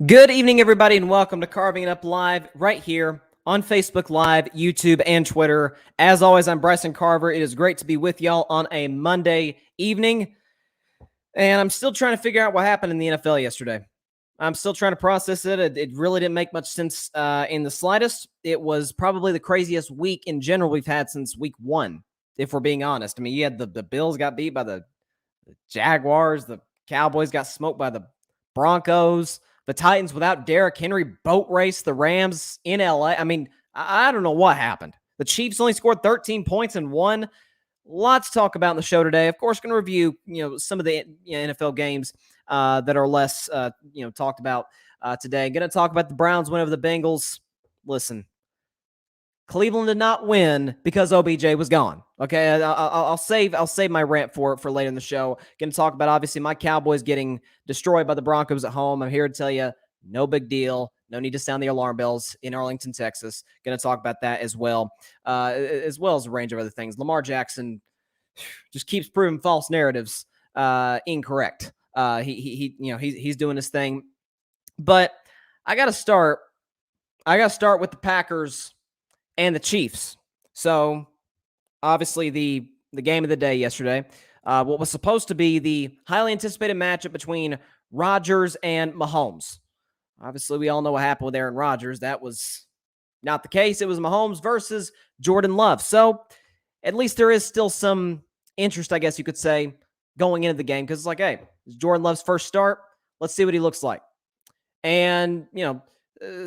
Good evening, everybody, and welcome to Carving It Up Live right here on Facebook Live, YouTube, and Twitter. As always, I'm Bryson Carver. It is great to be with y'all on a Monday evening, and I'm still trying to figure out what happened in the NFL yesterday. I'm still trying to process it. It really didn't make much sense in the slightest. It was probably the craziest week in general we've had since week one, if we're being honest. I mean, you had the Bills got beat by the Jaguars. The Cowboys got smoked by the Broncos. The Titans, without Derrick Henry, boat raced the Rams in LA. I mean, I don't know what happened. The Chiefs only scored 13 points and won. Lots to talk about in the show today. Of course, going to review some of the NFL games that are less talked about today. Going to talk about the Browns win over the Bengals. Listen, Cleveland did not win because OBJ was gone. Okay, I'll save my rant for later in the show. Going to talk about obviously my Cowboys getting destroyed by the Broncos at home. I'm here to tell you, no big deal. No need to sound the alarm bells in Arlington, Texas. Going to talk about that as well as a range of other things. Lamar Jackson just keeps proving false narratives incorrect. He's doing his thing, but I got to start with the Packers and the Chiefs. So, obviously, the game of the day yesterday, what was supposed to be the highly anticipated matchup between Rodgers and Mahomes. Obviously, we all know what happened with Aaron Rodgers. That was not the case. It was Mahomes versus Jordan Love. So, at least there is still some interest, I guess you could say, going into the game. Because it's like, hey, it's Jordan Love's first start. Let's see what he looks like. And,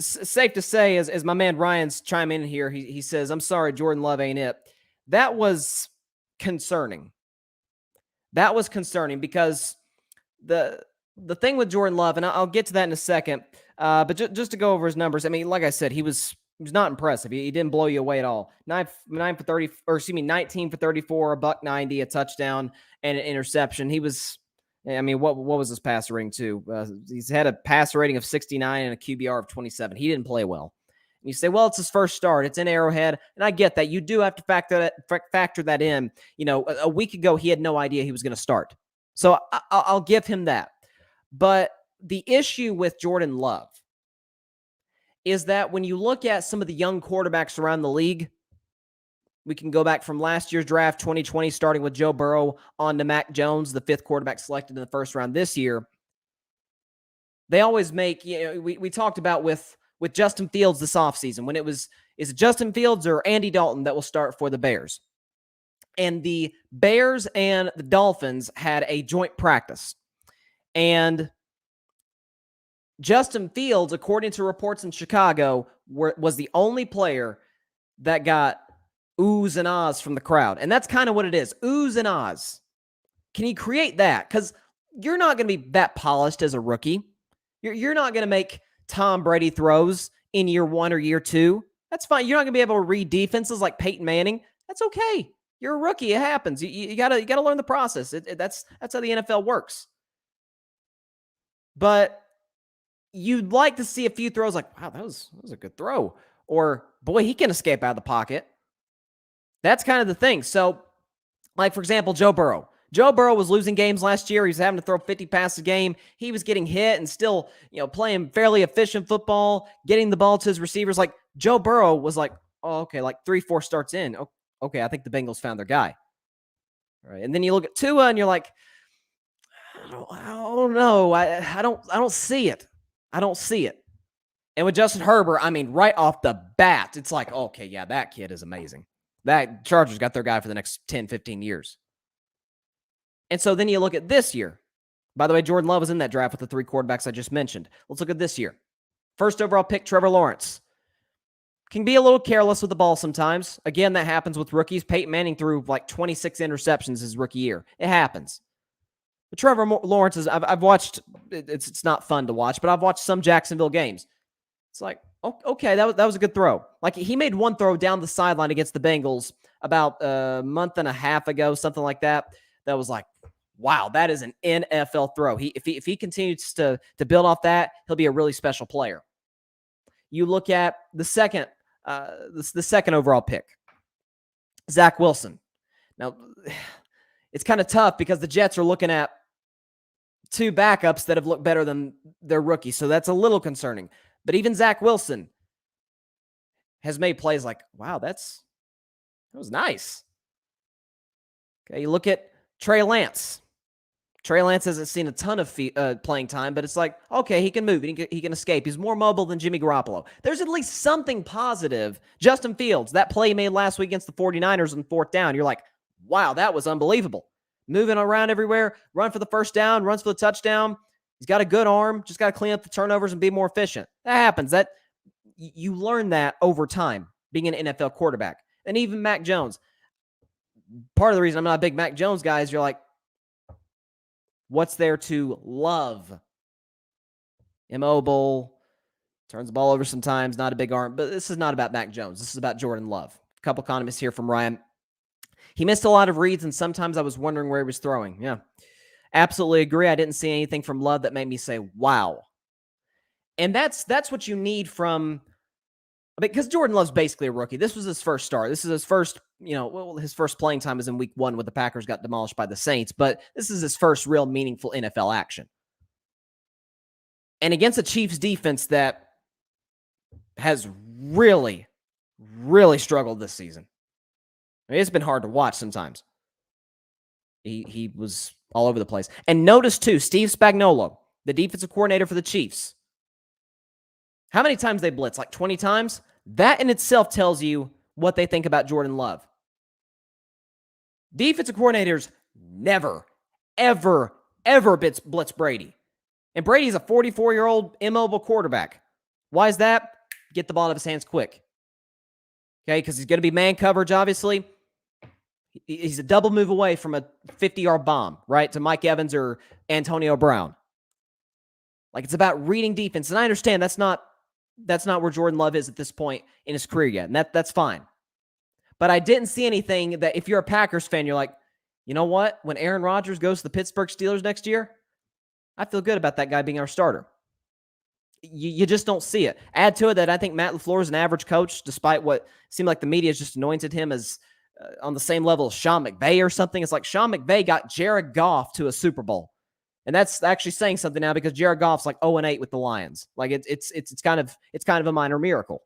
safe to say, as my man Ryan's chiming in here, he says, "I'm sorry, Jordan Love ain't it." That was concerning. That was concerning because the thing with Jordan Love, and I'll get to that in a second, but just to go over his numbers, I mean, like I said, he was not impressive. He didn't blow you away at all. 19 for 34, $190, a touchdown, and an interception. He was. I mean, what was his passer rating too? He's had a passer rating of 69 and a QBR of 27. He didn't play well. And you say, well, it's his first start. It's in Arrowhead. And I get that. You do have to factor that in. A week ago, he had no idea he was going to start. So I'll give him that. But the issue with Jordan Love is that when you look at some of the young quarterbacks around the league, we can go back from last year's draft, 2020, starting with Joe Burrow on to Mac Jones, the fifth quarterback selected in the first round this year. They always make, we talked about with Justin Fields this offseason, when is it Justin Fields or Andy Dalton that will start for the Bears? And the Bears and the Dolphins had a joint practice. And Justin Fields, according to reports in Chicago, was the only player that got oohs and ahs from the crowd. And that's kind of what it is. Oohs and ahs. Can you create that? Because you're not going to be that polished as a rookie. You're not going to make Tom Brady throws in year one or year two. That's fine. You're not going to be able to read defenses like Peyton Manning. That's okay. You're a rookie. It happens. You gotta learn the process. That's how the NFL works. But you'd like to see a few throws like, wow, that was a good throw. Or, boy, he can escape out of the pocket. That's kind of the thing. So, like, for example, Joe Burrow. Joe Burrow was losing games last year. He was having to throw 50 passes a game. He was getting hit and still, playing fairly efficient football, getting the ball to his receivers. Like, Joe Burrow was like, oh, okay, like 3-4 starts in. Okay, I think the Bengals found their guy. All right. And then you look at Tua and you're like, I don't know. I don't see it. I don't see it. And with Justin Herbert, I mean, right off the bat, it's like, okay, yeah, that kid is amazing. That Chargers got their guy for the next 10, 15 years. And so then you look at this year. By the way, Jordan Love was in that draft with the three quarterbacks I just mentioned. Let's look at this year. First overall pick, Trevor Lawrence. Can be a little careless with the ball sometimes. Again, that happens with rookies. Peyton Manning threw like 26 interceptions his rookie year. It happens. But Trevor Lawrence I've watched, it's not fun to watch, but I've watched some Jacksonville games. It's like, okay, that was a good throw. Like, he made one throw down the sideline against the Bengals about a month and a half ago, something like that. That was like, wow, that is an NFL throw. If he continues to build off that, he'll be a really special player. You look at the second overall pick, Zach Wilson. Now, it's kind of tough because the Jets are looking at two backups that have looked better than their rookies. So that's a little concerning. But even Zach Wilson has made plays like, wow, that was nice. Okay, you look at Trey Lance. Trey Lance hasn't seen a ton of playing time, but it's like, okay, he can move. He can escape. He's more mobile than Jimmy Garoppolo. There's at least something positive. Justin Fields, that play he made last week against the 49ers on fourth down, you're like, wow, that was unbelievable. Moving around everywhere, run for the first down, runs for the touchdown. He's got a good arm, just got to clean up the turnovers and be more efficient. That happens. That you learn that over time, being an NFL quarterback. And even Mac Jones. Part of the reason I'm not a big Mac Jones guy is you're like, what's there to love? Immobile, turns the ball over sometimes, not a big arm. But this is not about Mac Jones. This is about Jordan Love. A couple economists here from Ryan. He missed a lot of reads, and sometimes I was wondering where he was throwing. Yeah, absolutely agree. I didn't see anything from Love that made me say, wow. And that's what you need from, because Jordan Love's basically a rookie. This was his first start. This is his first, his first playing time was in week 1 when the Packers got demolished by the Saints, but this is his first real meaningful NFL action. And against a Chiefs defense that has really, really struggled this season. I mean, it's been hard to watch sometimes. He was all over the place. And notice, too, Steve Spagnuolo, the defensive coordinator for the Chiefs. How many times they blitz? Like 20 times? That in itself tells you what they think about Jordan Love. Defensive coordinators never, ever, ever blitz Brady. And Brady's a 44-year-old immobile quarterback. Why is that? Get the ball out of his hands quick. Okay, because he's going to be man coverage, obviously. He's a double move away from a 50-yard bomb, right, to Mike Evans or Antonio Brown. Like, it's about reading defense. And I understand that's not where Jordan Love is at this point in his career yet. And that's fine. But I didn't see anything that if you're a Packers fan, you're like, you know what? When Aaron Rodgers goes to the Pittsburgh Steelers next year, I feel good about that guy being our starter. You just don't see it. Add to it that I think Matt LaFleur is an average coach, despite what seemed like the media has just anointed him as on the same level as Sean McVay or something. It's like Sean McVay got Jared Goff to a Super Bowl. And that's actually saying something now because Jared Goff's like 0-8 with the Lions. Like it's kind of a minor miracle.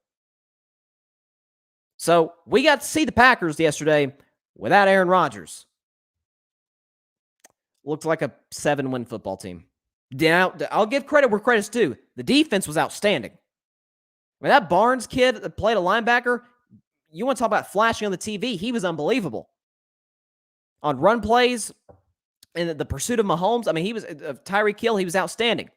So we got to see the Packers yesterday without Aaron Rodgers. Looked like a 7-win football team. Now, I'll give credit where credit's due. The defense was outstanding. I mean, that Barnes kid that played a linebacker, you want to talk about flashing on the TV, he was unbelievable. On run plays, and the pursuit of Mahomes, I mean, he was Tyreek Hill, he was outstanding.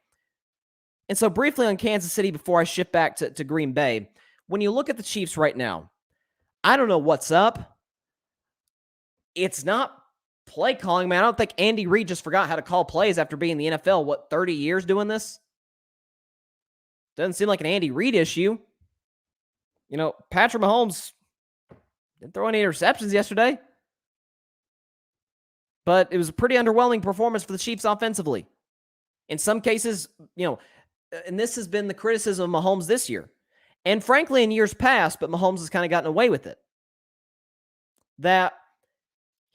And so briefly on Kansas City before I shift back to Green Bay, when you look at the Chiefs right now, I don't know what's up. It's not play calling, man. I don't think Andy Reid just forgot how to call plays after being in the NFL, 30 years doing this? Doesn't seem like an Andy Reid issue. Patrick Mahomes didn't throw any interceptions yesterday. But it was a pretty underwhelming performance for the Chiefs offensively. In some cases, and this has been the criticism of Mahomes this year. And frankly, in years past, but Mahomes has kind of gotten away with it. That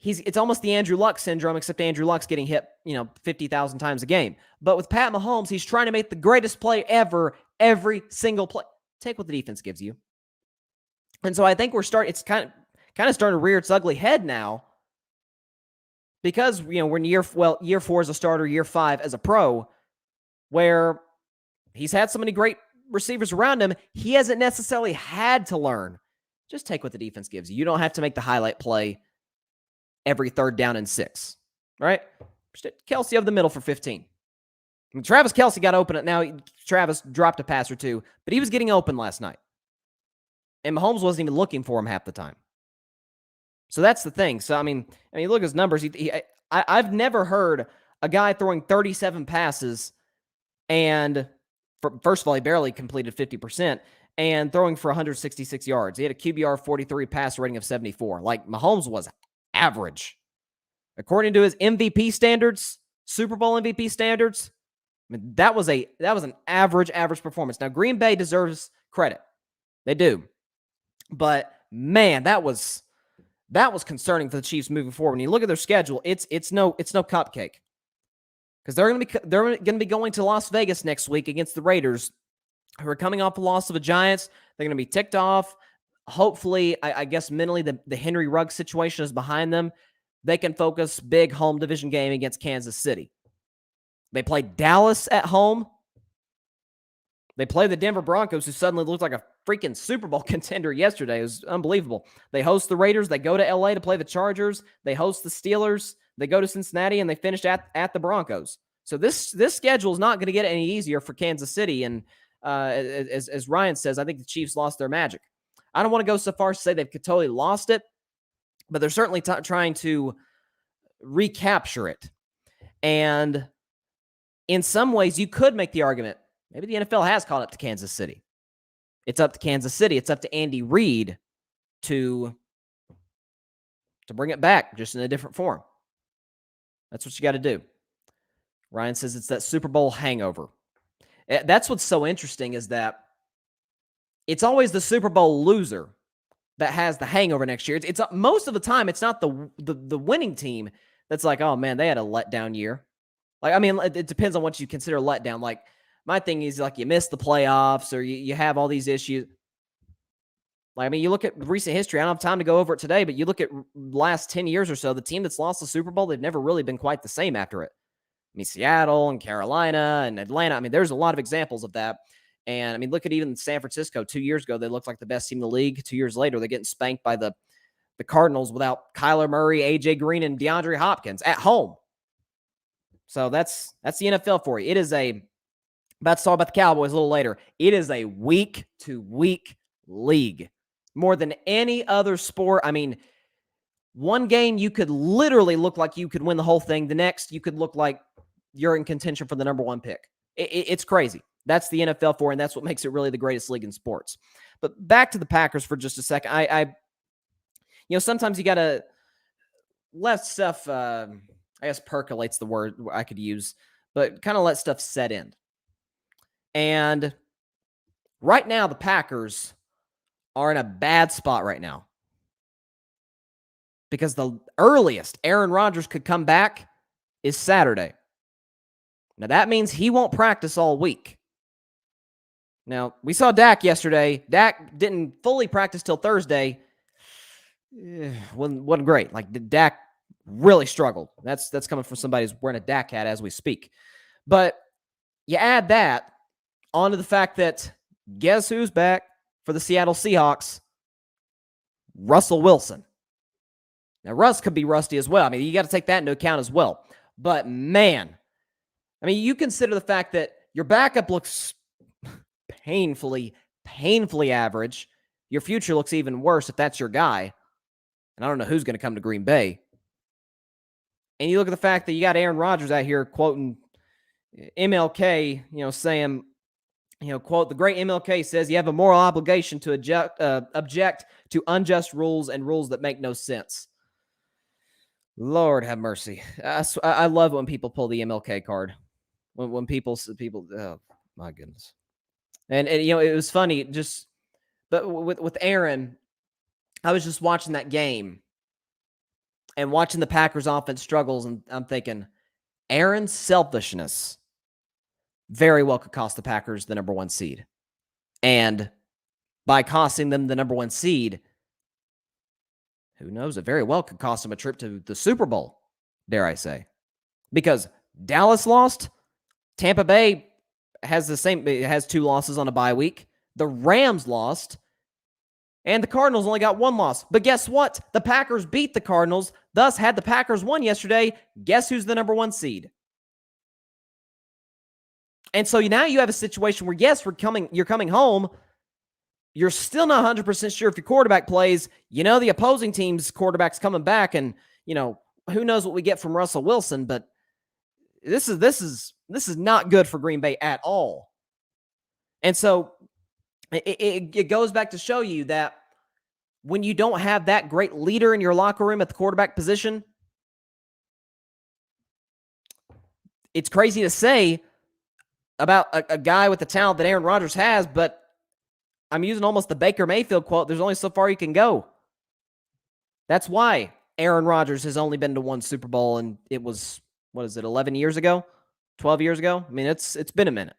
it's almost the Andrew Luck syndrome, except Andrew Luck's getting hit, 50,000 times a game. But with Pat Mahomes, he's trying to make the greatest play ever, every single play. Take what the defense gives you. And so I think it's kind of starting to rear its ugly head now. Because, we're in year 4 as a starter, year 5 as a pro, where he's had so many great receivers around him, he hasn't necessarily had to learn. Just take what the defense gives you. You don't have to make the highlight play every 3rd down and 6, right? Kelce over the middle for 15. I mean, Travis Kelce got open. Now, Travis dropped a pass or two, but he was getting open last night. And Mahomes wasn't even looking for him half the time. So that's the thing. So, I mean, look at his numbers. I've never heard a guy throwing 37 passes and, first of all, he barely completed 50%, and throwing for 166 yards. He had a QBR of 43, pass rating of 74. Like, Mahomes was average. According to his MVP standards, Super Bowl MVP standards, I mean, that was an average performance. Now, Green Bay deserves credit. They do. But, man, that was concerning for the Chiefs moving forward. When you look at their schedule, it's no cupcake. because they're going to be going to Las Vegas next week against the Raiders, who are coming off the loss of the Giants. They're going to be ticked off. Hopefully, I guess mentally, the Henry Ruggs situation is behind them. They can focus big home division game against Kansas City. They play Dallas at home. They play the Denver Broncos, who suddenly looked like a freaking Super Bowl contender yesterday. It was unbelievable. They host the Raiders. They go to L.A. to play the Chargers. They host the Steelers. They go to Cincinnati, and they finish at the Broncos. So this schedule is not going to get any easier for Kansas City. And as Ryan says, I think the Chiefs lost their magic. I don't want to go so far as to say they've totally lost it, but they're certainly trying to recapture it. And in some ways, you could make the argument, maybe the NFL has caught up to Kansas City. It's up to Kansas City. It's up to Andy Reid to bring it back, just in a different form. That's what you got to do. Ryan says it's that Super Bowl hangover. That's what's so interesting, is that it's always the Super Bowl loser that has the hangover next year. It's most of the time, it's not the winning team that's like, oh man, they had a letdown year. Like, I mean, it depends on what you consider a letdown. Like, my thing is, like, you miss the playoffs, or you have all these issues. Like, I mean, you look at recent history. I don't have time to go over it today, but you look at last 10 years or so, the team that's lost the Super Bowl, they've never really been quite the same after it. I mean, Seattle and Carolina and Atlanta. I mean, there's a lot of examples of that. And I mean, look at even San Francisco 2 years ago. They looked like the best team in the league. 2 years later, they're getting spanked by the Cardinals without Kyler Murray, AJ Green, and DeAndre Hopkins at home. So that's the NFL for you. It is about to talk about the Cowboys a little later. It is a week-to-week league. More than any other sport. I mean, one game you could literally look like you could win the whole thing. The next, you could look like you're in contention for the number one pick. It's crazy. That's the NFL for, and that's what makes it really the greatest league in sports. But back to the Packers for just a second. Sometimes you got to let stuff, I guess percolate's the word I could use, but kind of let stuff set in. And right now, the Packers are in a bad spot right now, because the earliest Aaron Rodgers could come back is Saturday. Now, that means he won't practice all week. Now, we saw Dak yesterday. Dak didn't fully practice till Thursday. Wasn't great. Like, Dak really struggled. That's coming from somebody who's wearing a Dak hat as we speak. But you add that onto the fact that, guess who's back for the Seattle Seahawks? Russell Wilson. Now, Russ could be rusty as well. I mean, you got to take that into account as well. But, man, I mean, you consider the fact that your backup looks painfully average. Your future looks even worse if that's your guy. And I don't know who's going to come to Green Bay. And you look at the fact that you got Aaron Rodgers out here quoting MLK, saying, quote, the great MLK says you have a moral obligation to object to unjust rules and rules that make no sense. Lord have mercy. I love when people pull the MLK card. When people, oh my goodness. And it was funny, but with Aaron, I was just watching that game and watching the Packers offense struggles, and I'm thinking, Aaron's selfishness very well could cost the Packers the number one seed. And by costing them the number one seed, who knows, it very well could cost them a trip to the Super Bowl, dare I say. Because Dallas lost, Tampa Bay has 2 losses on a bye week. The Rams lost, and the Cardinals only got 1 loss. But guess what? The Packers beat the Cardinals, thus had the Packers won yesterday. Guess who's the number one seed? And so now you have a situation where, yes, you're coming home. You're still not 100% sure if your quarterback plays. The opposing team's quarterback's coming back, and, who knows what we get from Russell Wilson, but this is not good for Green Bay at all. And so it goes back to show you that when you don't have that great leader in your locker room at the quarterback position, it's crazy to say about a guy with the talent that Aaron Rodgers has, but I'm using almost the Baker Mayfield quote, there's only so far you can go. That's why Aaron Rodgers has only been to 1 Super Bowl, and it was, 11 years ago? 12 years ago. I mean, it's been a minute.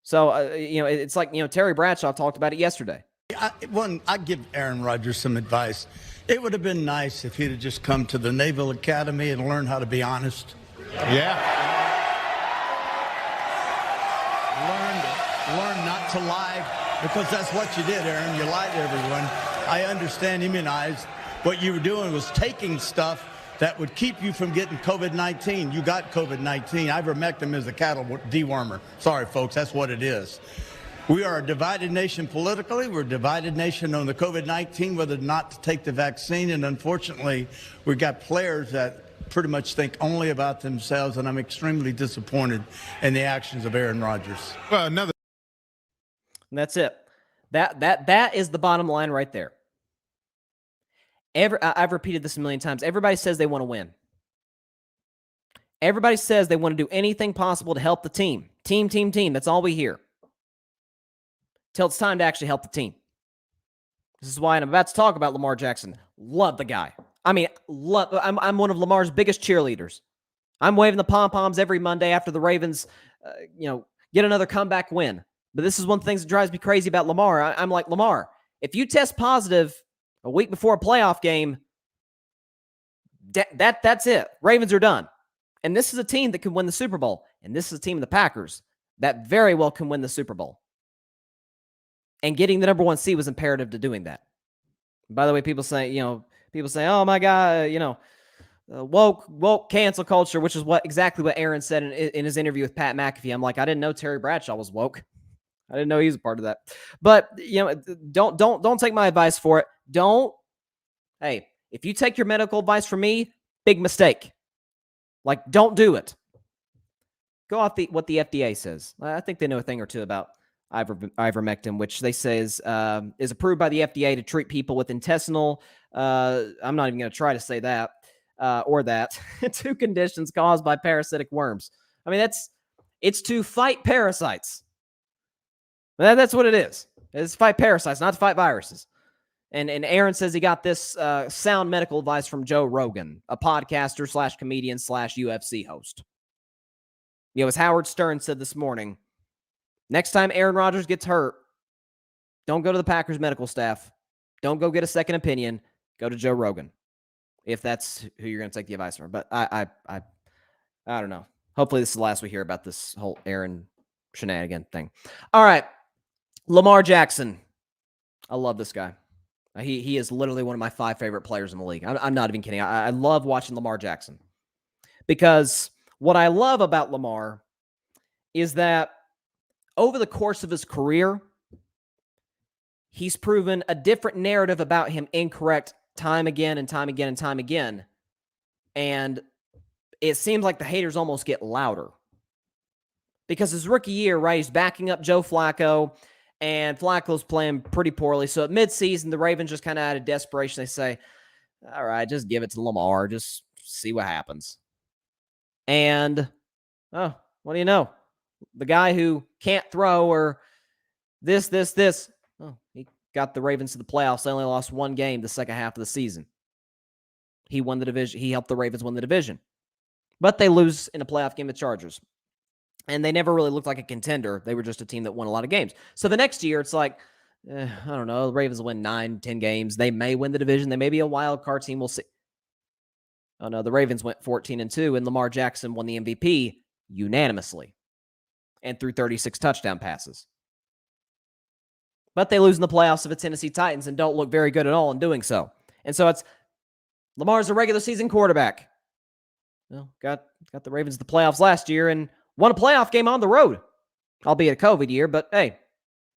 So, it's like, Terry Bradshaw talked about it yesterday. I'd give Aaron Rodgers some advice. It would have been nice if he'd have just come to the Naval Academy and learned how to be honest. Yeah. Learn not to lie, because that's what you did, Aaron. You lied to everyone. I understand immunized. What you were doing was taking stuff that would keep you from getting COVID-19. You got COVID-19. Ivermectin is a cattle dewormer. Sorry, folks, that's what it is. We are a divided nation politically. We're a divided nation on the COVID-19, whether or not to take the vaccine. And unfortunately, we've got players that pretty much think only about themselves, and I'm extremely disappointed in the actions of Aaron Rodgers. Well, and that's it. That is the bottom line right there. I've repeated this a million times. Everybody says they want to win. Everybody says they want to do anything possible to help the team. Team. That's all we hear. Till it's time to actually help the team. This is why I'm about to talk about Lamar Jackson. Love the guy. I mean, I'm one of Lamar's biggest cheerleaders. I'm waving the pom-poms every Monday after the Ravens, get another comeback win. But this is one of the things that drives me crazy about Lamar. I'm like, Lamar, if you test positive a week before a playoff game, that's it. Ravens are done. And this is a team that can win the Super Bowl. And this is a team, the Packers, that very well can win the Super Bowl. And getting the number 1 seed was imperative to doing that. By the way, people say, oh my God, woke cancel culture, which is exactly what Aaron said in his interview with Pat McAfee. I'm like, I didn't know Terry Bradshaw was woke. I didn't know he was a part of that. But don't take my advice for it. Hey, if you take your medical advice from me, big mistake. Like, don't do it. Go off what the FDA says. I think they know a thing or two about ivermectin, which they say is approved by the FDA to treat people with intestinal. I'm not even going to try to say that or that. 2 conditions caused by parasitic worms. I mean, it's to fight parasites. That's what it is. It's to fight parasites, not to fight viruses. And Aaron says he got this sound medical advice from Joe Rogan, a podcaster / comedian / UFC host. As Howard Stern said this morning, next time Aaron Rodgers gets hurt, don't go to the Packers medical staff. Don't go get a second opinion. Go to Joe Rogan, if that's who you're going to take the advice from. But I don't know. Hopefully this is the last we hear about this whole Aaron shenanigan thing. All right. Lamar Jackson. I love this guy. He is literally one of my 5 favorite players in the league. I'm not even kidding. I love watching Lamar Jackson. Because what I love about Lamar is that over the course of his career, he's proven a different narrative about him incorrect time again and time again and time again. And it seems like the haters almost get louder. Because his rookie year, right, he's backing up Joe Flacco, and Flacco's playing pretty poorly. So at midseason, the Ravens just kind of out of desperation, they say, all right, just give it to Lamar. Just see what happens. And, what do you know? The guy who can't throw or this. He got the Ravens to the playoffs. They only lost 1 game the second half of the season. He won the division. He helped the Ravens win the division. But they lose in a playoff game to Chargers. And they never really looked like a contender. They were just a team that won a lot of games. So the next year, it's like, I don't know, the Ravens will win 9, 10 games. They may win the division. They may be a wild card team. We'll see. Oh, no, the Ravens went 14-2, and Lamar Jackson won the MVP unanimously and threw 36 touchdown passes. But they lose in the playoffs to the Tennessee Titans and don't look very good at all in doing so. And so it's Lamar's a regular season quarterback. Well, got the Ravens to the playoffs last year and won a playoff game on the road, albeit a COVID year. But hey,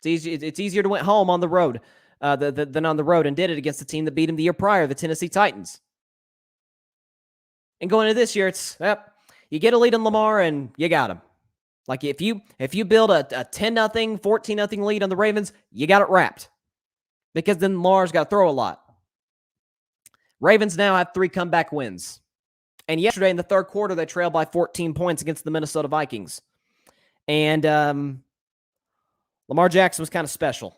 it's easier to win home on the road than on the road, and did it against the team that beat him the year prior, the Tennessee Titans. And going into this year, it's you get a lead on Lamar and you got him. Like if you build a 10-0, 14-0 lead on the Ravens, you got it wrapped. Because then Lamar's got to throw a lot. Ravens now have 3 comeback wins. And yesterday in the third quarter, they trailed by 14 points against the Minnesota Vikings. And Lamar Jackson was kind of special.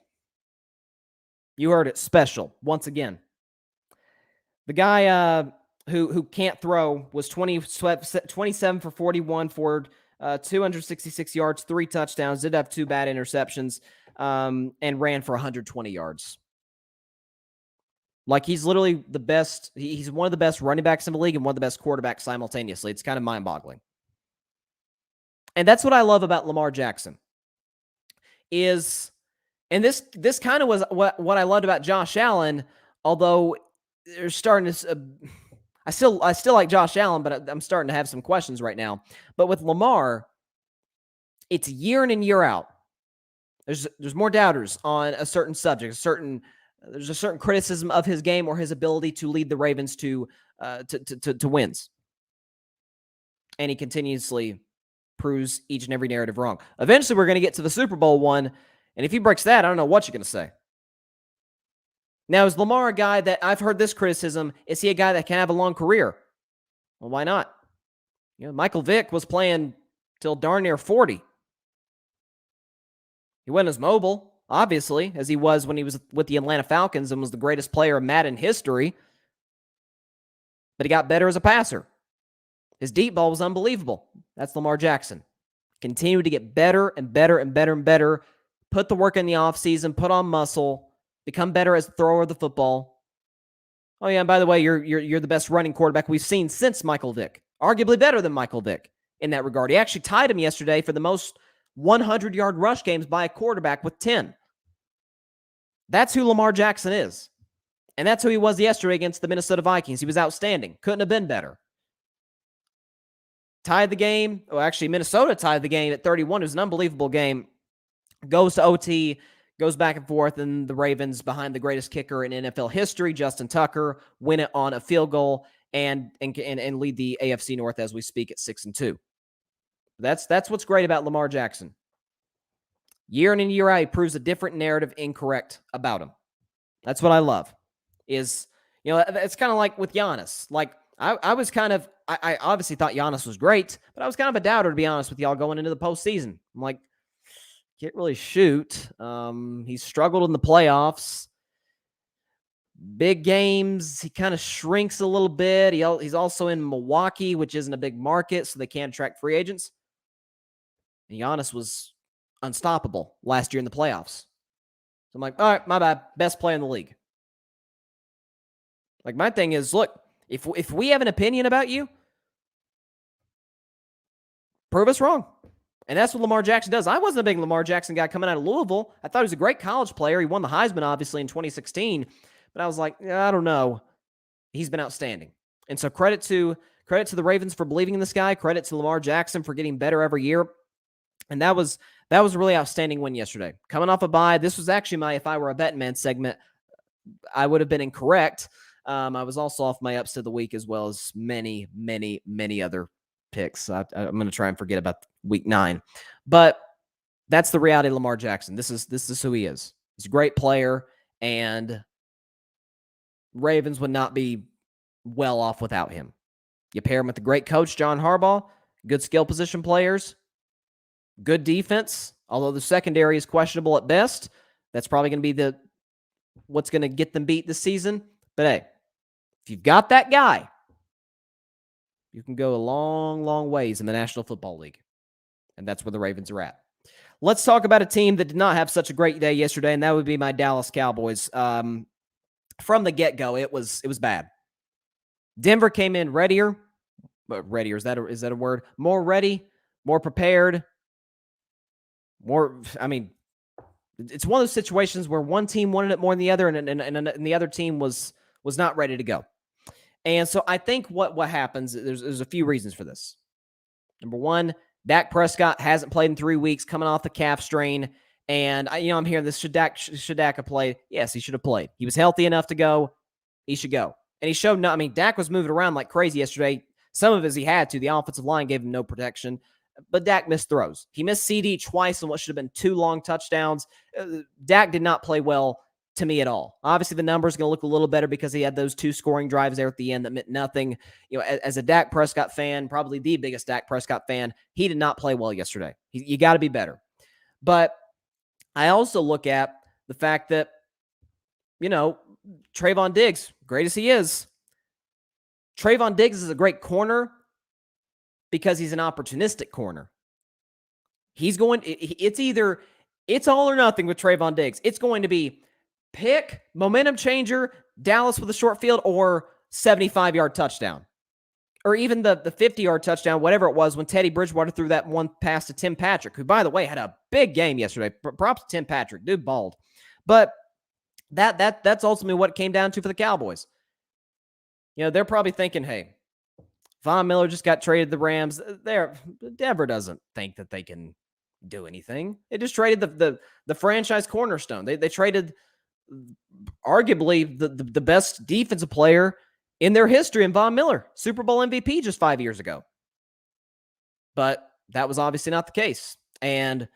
You heard it, special, once again. The guy, who can't throw, was 27 for 41 for 266 yards, 3 touchdowns, did have 2 bad interceptions, and ran for 120 yards. Like, he's literally the best. He's one of the best running backs in the league and one of the best quarterbacks simultaneously. It's kind of mind-boggling. And that's what I love about Lamar Jackson. And this kind of was what I loved about Josh Allen, although they're starting to I still like Josh Allen, but I'm starting to have some questions right now. But with Lamar, it's year in and year out. There's more doubters on a certain subject, there's a certain criticism of his game or his ability to lead the Ravens to wins. And he continuously proves each and every narrative wrong. Eventually, we're going to get to the Super Bowl one, and if he breaks that, I don't know what you're going to say. Now, is Lamar a guy that I've heard this criticism? Is he a guy that can have a long career? Well, why not? Michael Vick was playing till darn near 40. He wasn't as mobile, obviously, as he was when he was with the Atlanta Falcons and was the greatest player in Madden history. But he got better as a passer. His deep ball was unbelievable. That's Lamar Jackson. Continue to get better and better and better and better. Put the work in the offseason, put on muscle, become better as a thrower of the football. Oh, yeah, and by the way, you're the best running quarterback we've seen since Michael Vick. Arguably better than Michael Vick in that regard. He actually tied him yesterday for the most 100-yard rush games by a quarterback with 10. That's who Lamar Jackson is. And that's who he was yesterday against the Minnesota Vikings. He was outstanding. Couldn't have been better. Tied the game. Well, actually, Minnesota tied the game at 31. It was an unbelievable game. Goes to OT, goes back and forth, and the Ravens, behind the greatest kicker in NFL history, Justin Tucker, win it on a field goal and lead the AFC North as we speak at 6-2. That's what's great about Lamar Jackson. Year in and year out, he proves a different narrative incorrect about him. That's what I love. It's kind of like with Giannis. Like, I was kind of, I obviously thought Giannis was great, but I was kind of a doubter, to be honest with y'all, going into the postseason. I'm like, can't really shoot. He struggled in the playoffs. Big games, he kind of shrinks a little bit. He's also in Milwaukee, which isn't a big market, so they can't attract free agents. And Giannis was unstoppable last year in the playoffs. So I'm like, all right, my bad. Best player in the league. Like, my thing is, look, if we have an opinion about you, prove us wrong. And that's what Lamar Jackson does. I wasn't a big Lamar Jackson guy coming out of Louisville. I thought he was a great college player. He won the Heisman, obviously, in 2016. But I was like, I don't know. He's been outstanding. And so credit to the Ravens for believing in this guy. Credit to Lamar Jackson for getting better every year. And that was a really outstanding win yesterday. Coming off a bye, this was actually my If I Were a Betting Man segment. I would have been incorrect. I was also off my upset of the week, as well as many, many, many other picks. I'm going to try and forget about week 9. But that's the reality of Lamar Jackson. This is who he is. He's a great player, and Ravens would not be well off without him. You pair him with the great coach, John Harbaugh, good skill position players, good defense, although the secondary is questionable at best. That's probably going to be what's going to get them beat this season. But hey, if you've got that guy, you can go a long, long ways in the National Football League. And that's where the Ravens are at. Let's talk about a team that did not have such a great day yesterday, and that would be my Dallas Cowboys. From the get-go, it was bad. Denver came in readier. Readier, is that a word? More ready, more prepared. It's one of those situations where one team wanted it more than the other, and the other team was not ready to go. And so I think what happens, there's a few reasons for this. Number one, Dak Prescott hasn't played in 3 weeks, coming off the calf strain. And I'm hearing this, should Dak have played? Yes, he should have played. He was healthy enough to go. He should go. And he showed Dak was moving around like crazy yesterday. Some of it he had to. The offensive line gave him no protection. But Dak missed throws. He missed CD twice on what should have been 2 long touchdowns. Dak did not play well to me at all. Obviously, the numbers are going to look a little better because he had those 2 scoring drives there at the end that meant nothing. As a Dak Prescott fan, probably the biggest Dak Prescott fan, he did not play well yesterday. You got to be better. But I also look at the fact that, Trayvon Diggs, great as he is, Trayvon Diggs is a great corner because he's an opportunistic corner. It's all or nothing with Trayvon Diggs. It's going to be pick, momentum changer, Dallas with a short field, or 75-yard touchdown. Or even the 50-yard touchdown, whatever it was, when Teddy Bridgewater threw that one pass to Tim Patrick, who, by the way, had a big game yesterday. Props to Tim Patrick. Dude balled. But that's ultimately what it came down to for the Cowboys. They're probably thinking, hey, Von Miller just got traded to the Rams. Denver doesn't think that they can do anything. They just traded the franchise cornerstone. They traded arguably the best defensive player in their history in Von Miller, Super Bowl MVP just 5 years ago. But that was obviously not the case. And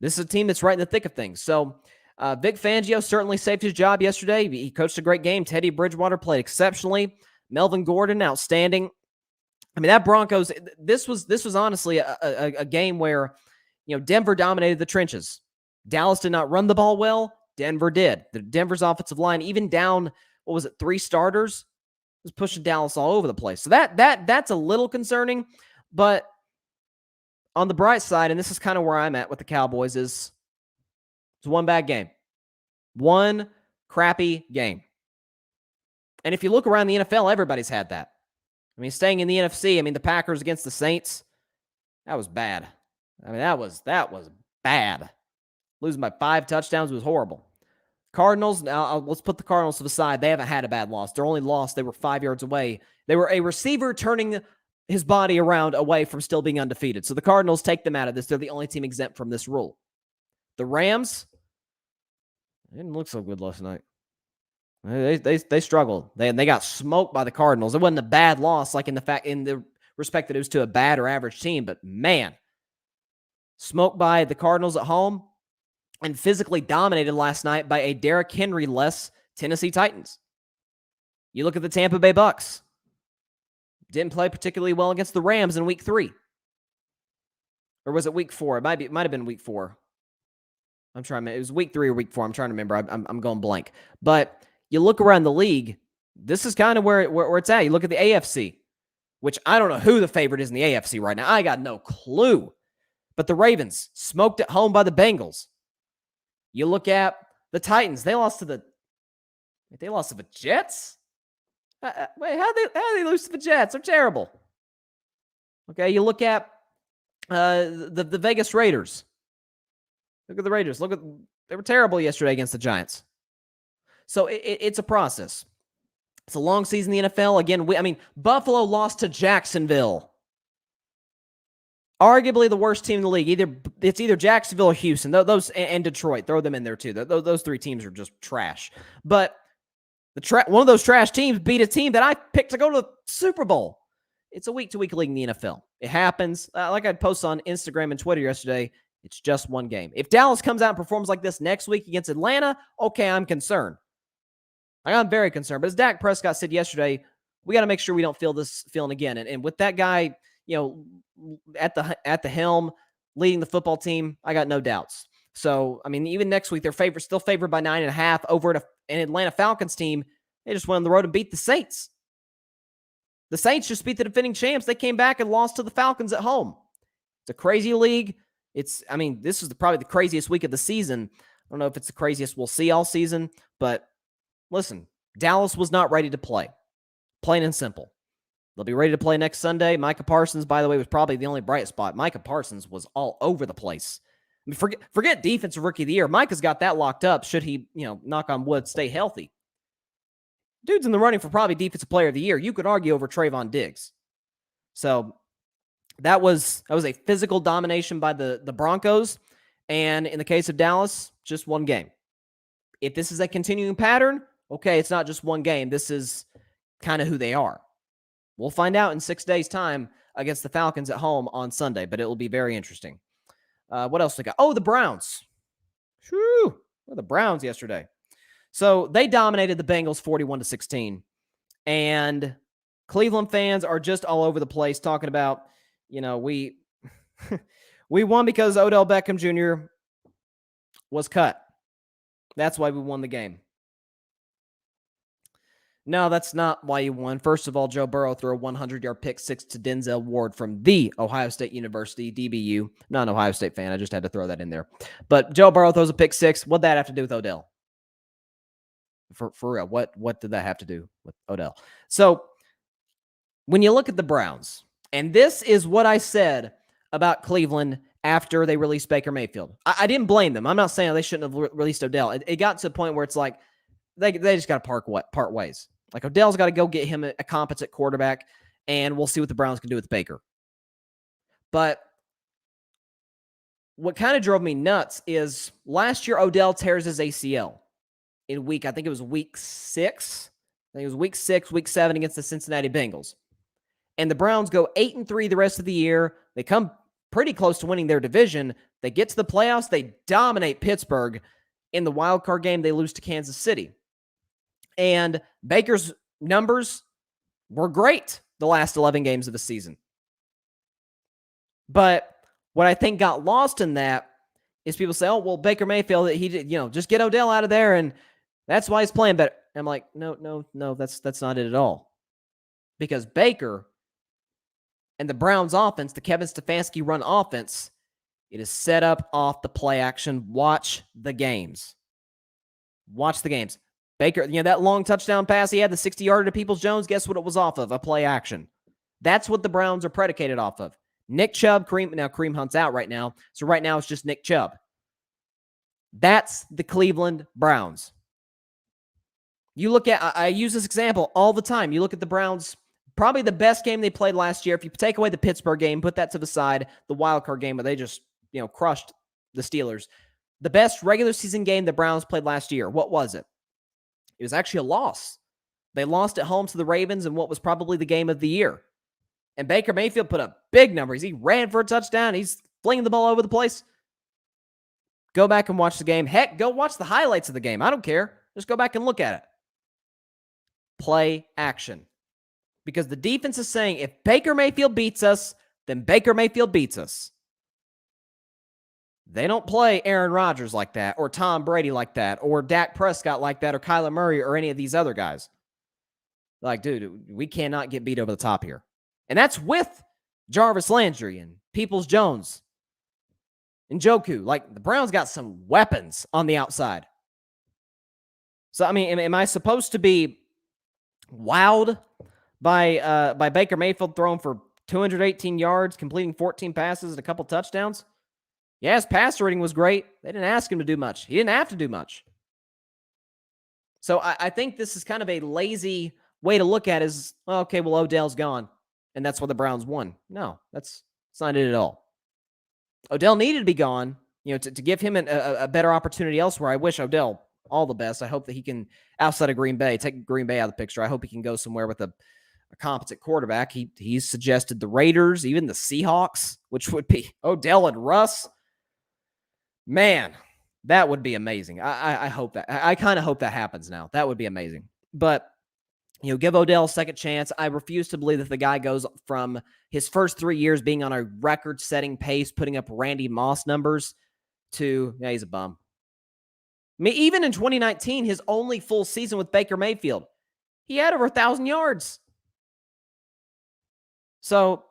this is a team that's right in the thick of things. So Vic Fangio certainly saved his job yesterday. He coached a great game. Teddy Bridgewater played exceptionally. Melvin Gordon, outstanding. I mean, that Broncos, this was honestly a game where, Denver dominated the trenches. Dallas did not run the ball well. Denver did. Denver's offensive line, even down, 3 starters, was pushing Dallas all over the place. So that's a little concerning. But on the bright side, and this is kind of where I'm at with the Cowboys, is it's one bad game. One crappy game. And if you look around the NFL, everybody's had that. I mean, staying in the NFC, the Packers against the Saints, that was bad. That was bad. Losing by 5 touchdowns was horrible. Cardinals, now let's put the Cardinals to the side. They haven't had a bad loss. Their only loss, they were 5 yards away. They were a receiver turning his body around away from still being undefeated. So the Cardinals take them out of this. They're the only team exempt from this rule. The Rams, they didn't look so good last night. They struggled. They got smoked by the Cardinals. It wasn't a bad loss, like in the respect that it was to a bad or average team, but man, smoked by the Cardinals at home and physically dominated last night by a Derrick Henry-less Tennessee Titans. You look at the Tampa Bay Bucks. Didn't play particularly well against the Rams in week 3. Or was it week 4? It might have been week 4. It was week 3 or week 4. I'm trying to remember. I'm going blank. But you look around the league, this is kind of where it's at. You look at the AFC, which I don't know who the favorite is in the AFC right now. I got no clue. But the Ravens smoked at home by the Bengals. You look at the Titans. They lost to the Jets? Wait, how they lose to the Jets? They're terrible. Okay, you look at the Vegas Raiders. Look at the Raiders. They were terrible yesterday against the Giants. So it's a process. It's a long season in the NFL. Again, Buffalo lost to Jacksonville. Arguably the worst team in the league. It's either Jacksonville or Houston. Those and Detroit. Throw them in there too. Those 3 teams are just trash. But one of those trash teams beat a team that I picked to go to the Super Bowl. It's a week-to-week league in the NFL. It happens. Like I posted on Instagram and Twitter yesterday, it's just one game. If Dallas comes out and performs like this next week against Atlanta, okay, I'm concerned. I'm very concerned. But as Dak Prescott said yesterday, we got to make sure we don't feel this feeling again. And with that guy, at the helm, leading the football team, I got no doubts. So, even next week, they're still favored by 9.5 over at an Atlanta Falcons team. They just went on the road and beat the Saints. The Saints just beat the defending champs. They came back and lost to the Falcons at home. It's a crazy league. This is probably the craziest week of the season. I don't know if it's the craziest we'll see all season, but listen, Dallas was not ready to play. Plain and simple. They'll be ready to play next Sunday. Micah Parsons, by the way, was probably the only bright spot. Micah Parsons was all over the place. Forget defensive rookie of the year. Micah's got that locked up should he, knock on wood, stay healthy. Dude's in the running for probably defensive player of the year. You could argue over Trayvon Diggs. So that was a physical domination by the Broncos. And in the case of Dallas, just one game. If this is a continuing pattern, okay, it's not just one game. This is kind of who they are. We'll find out in 6 days' time against the Falcons at home on Sunday, but it will be very interesting. What else we got? Oh, the Browns. Whew. Well, the Browns yesterday. So they dominated the Bengals 41-16. And Cleveland fans are just all over the place talking about, we won because Odell Beckham Jr. was cut. That's why we won the game. No, that's not why you won. First of all, Joe Burrow threw a 100-yard pick six to Denzel Ward from the Ohio State University, DBU. I'm not an Ohio State fan. I just had to throw that in there. But Joe Burrow throws a pick six. What'd that have to do with Odell? For real, what did that have to do with Odell? So when you look at the Browns, and this is what I said about Cleveland after they released Baker Mayfield. I didn't blame them. I'm not saying they shouldn't have released Odell. It got to a point where it's like they just got to part ways. Like Odell's got to go get him a competent quarterback, and we'll see what the Browns can do with Baker. But what kind of drove me nuts is last year Odell tears his ACL in I think it was week 6. I think it was week 6, week 7 against the Cincinnati Bengals. And the Browns go 8-3 the rest of the year. They come pretty close to winning their division. They get to the playoffs. They dominate Pittsburgh. In the wild card game, they lose to Kansas City. And Baker's numbers were great the last 11 games of the season. But what I think got lost in that is people say, oh, well, Baker Mayfield, he did, just get Odell out of there, and that's why he's playing better. I'm like, no, that's not it at all. Because Baker and the Browns offense, the Kevin Stefanski run offense, it is set up off the play action. Watch the games. Watch the games. Baker, that long touchdown pass he had, the 60-yarder to Peoples-Jones, guess what it was off of? A play action. That's what the Browns are predicated off of. Nick Chubb, Kareem Hunt's out right now, so right now it's just Nick Chubb. That's the Cleveland Browns. You look at, I use this example all the time. You look at the Browns, probably the best game they played last year. If you take away the Pittsburgh game, put that to the side, the wild card game where they just, crushed the Steelers. The best regular season game the Browns played last year, what was it? It was actually a loss. They lost at home to the Ravens in what was probably the game of the year. And Baker Mayfield put up big numbers. He ran for a touchdown. He's flinging the ball over the place. Go back and watch the game. Heck, go watch the highlights of the game. I don't care. Just go back and look at it. Play action. Because the defense is saying, if Baker Mayfield beats us, then Baker Mayfield beats us. They don't play Aaron Rodgers like that, or Tom Brady like that, or Dak Prescott like that, or Kyler Murray, or any of these other guys. Like, dude, we cannot get beat over the top here. And that's with Jarvis Landry and Peoples-Jones and Njoku. Like, the Browns got some weapons on the outside. So, I mean, am I supposed to be wowed by Baker Mayfield throwing for 218 yards, completing 14 passes and a couple touchdowns? Yeah, his passer rating was great. They didn't ask him to do much. He didn't have to do much. So I think this is kind of a lazy way to look at it is, okay, well, Odell's gone, and that's why the Browns won. No, that's not it at all. Odell needed to be gone, to give him a better opportunity elsewhere. I wish Odell all the best. I hope that he can, outside of Green Bay, take Green Bay out of the picture. I hope he can go somewhere with a competent quarterback. He's suggested the Raiders, even the Seahawks, which would be Odell and Russ. Man, that would be amazing. I hope that. I kind of hope that happens now. That would be amazing. But, give Odell a second chance. I refuse to believe that the guy goes from his first 3 years being on a record-setting pace, putting up Randy Moss numbers, to, yeah, he's a bum. I mean, even in 2019, his only full season with Baker Mayfield, he had over 1,000 yards. So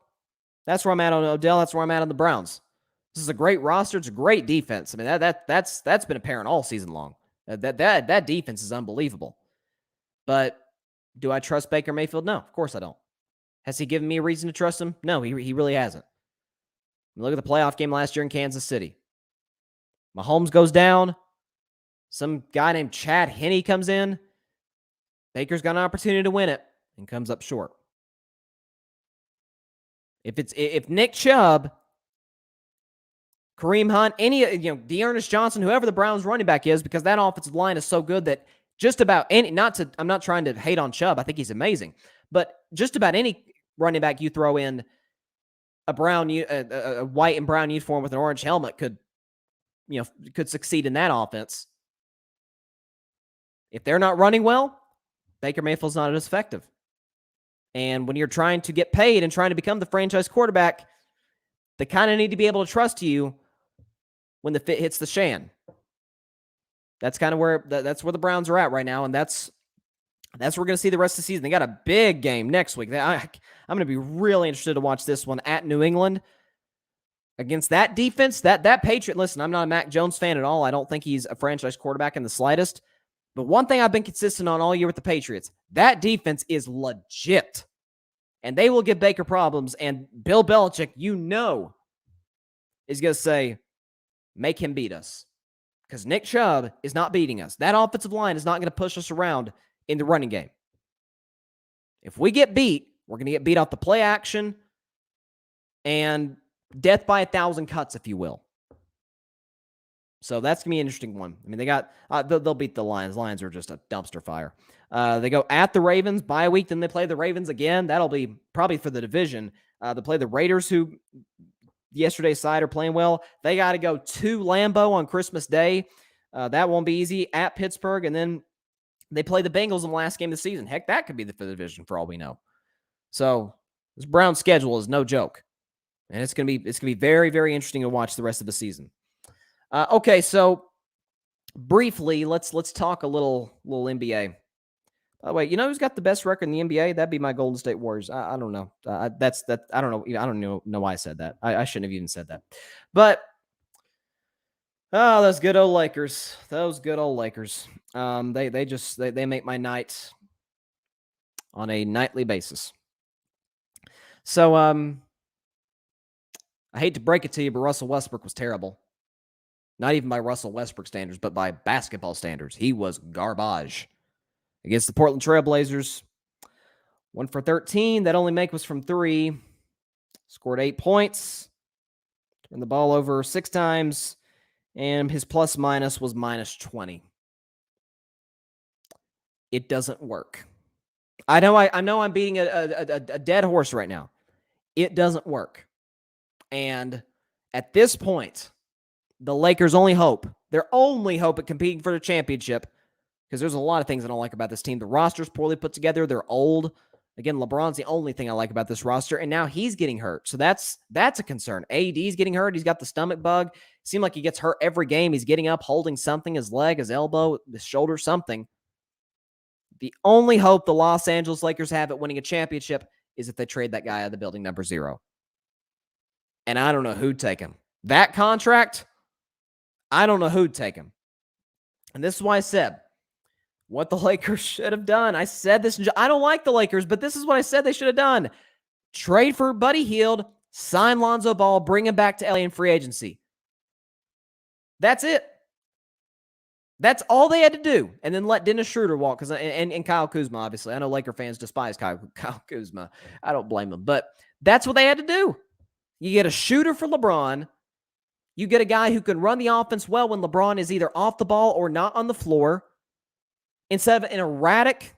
that's where I'm at on Odell. That's where I'm at on the Browns. This is a great roster. It's a great defense. I mean, that's been apparent all season long. That defense is unbelievable. But do I trust Baker Mayfield? No, of course I don't. Has he given me a reason to trust him? No, he really hasn't. Look at the playoff game last year in Kansas City. Mahomes goes down. Some guy named Chad Henne comes in. Baker's got an opportunity to win it and comes up short. If Nick Chubb, Kareem Hunt, Dearness Johnson, whoever the Browns running back is, because that offensive line is so good that just about any, I'm not trying to hate on Chubb. I think he's amazing. But just about any running back you throw in a white and brown uniform with an orange helmet could succeed in that offense. If they're not running well, Baker Mayfield's not as effective. And when you're trying to get paid and trying to become the franchise quarterback, they kind of need to be able to trust you when the fit hits the shan. That's kind of where the Browns are at right now, and that's That's where we're going to see the rest of the season. They got a big game next week. I'm going to be really interested to watch this one at New England. Against that defense, that Patriot, listen, I'm not a Mac Jones fan at all. I don't think he's a franchise quarterback in the slightest. But one thing I've been consistent on all year with the Patriots, that defense is legit. And they will give Baker problems. And Bill Belichick, is going to say, make him beat us. Because Nick Chubb is not beating us. That offensive line is not going to push us around in the running game. If we get beat, we're going to get beat off the play action and death by 1,000 cuts, if you will. So that's going to be an interesting one. I mean, they got they'll beat the Lions. Lions are just a dumpster fire. They go at the Ravens, bye week, then they play the Ravens again. That'll be probably for the division. They play the Raiders, who yesterday's side are playing well. They got to go to Lambeau on Christmas Day. That won't be easy. At Pittsburgh, and then they play the Bengals in the last game of the season. Heck, that could be for the division for all we know. So this Brown schedule is no joke. And it's gonna be very, very interesting to watch the rest of the season. Okay, so briefly, let's talk a little NBA. By the way, you know who's got the best record in the NBA? That'd be my Golden State Warriors. I don't know. I don't know. I don't know why I said that. I shouldn't have even said that. But those good old Lakers. Those good old Lakers. They make my night on a nightly basis. So I hate to break it to you, but Russell Westbrook was terrible. Not even by Russell Westbrook standards, but by basketball standards. He was garbage. Against the Portland Trailblazers, 1 for 13. That only make was from 3. Scored 8 points. Turned the ball over 6 times. And his plus-minus was minus 20. It doesn't work. I know I'm beating a dead horse right now. It doesn't work. And at this point, the Lakers' only hope, their only hope at competing for the championship, because there's a lot of things I don't like about this team. The roster's poorly put together. They're old. Again, LeBron's the only thing I like about this roster, and now he's getting hurt. So that's a concern. AD's getting hurt. He's got the stomach bug. It seems like he gets hurt every game. He's getting up, holding something, his leg, his elbow, his shoulder, something. The only hope the Los Angeles Lakers have at winning a championship is if they trade that guy out of the building, number 0. And I don't know who'd take him. That contract, I don't know who'd take him. And this is why I said what the Lakers should have done. I said this. I don't like the Lakers, but this is what I said they should have done. Trade for Buddy Hield, sign Lonzo Ball, bring him back to LA in free agency. That's it. That's all they had to do. And then let Dennis Schroeder walk, and Kyle Kuzma, obviously. I know Laker fans despise Kyle Kuzma. I don't blame them. But that's what they had to do. You get a shooter for LeBron. You get a guy who can run the offense well when LeBron is either off the ball or not on the floor, instead of an erratic,